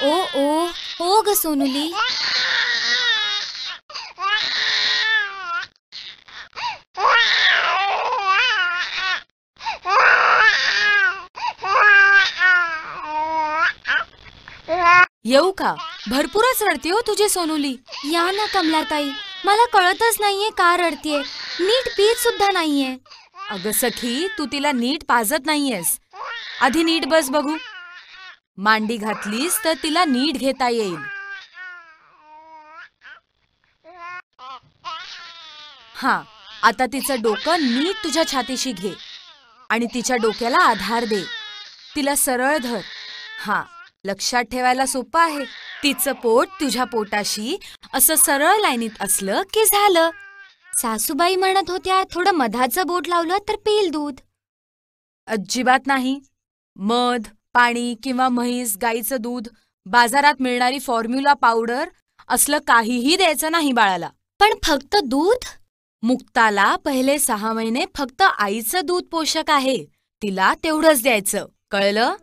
ओ ओ हो ग सोनुली. येऊ का? भरपूरच रडते हो तुझी सोनुली. या ना कमलाताई, मला कळतच नाहीये का रडतेय. नीट पीत सुद्धा नाहीये. अगं सखी, तू तिला नीट पाजत नाहीयेस. आधी नीट बस बघू. मांडी घातलीस तर तिला नीट घेता येईल. हा, आता तिचं डोकं नीट तुझ्या छातीशी घे आणि तिच्या डोक्याला आधार दे. तिला सरळ धर. हा, लक्षात ठेवायला सोपं आहे. तिचं पोट तुझ्या पोटाशी असं सरळ लाईनीत असलं की झालं. सासूबाई म्हणत होत्या थोडं मधाचं बोट लावलं तर पेल दूध. अजिबात नाही. मध, पाणी किंवा म्हैस गाईचं दूध, बाजारात मिळणारी फॉर्म्युला पावडर असलं काहीही द्यायचं नाही बाळाला. पण फक्त दूध? मुक्ताला पहिले 6 महिने फक्त आईचं दूध पोषक आहे. तिला तेवढंच द्यायचं, कळलं?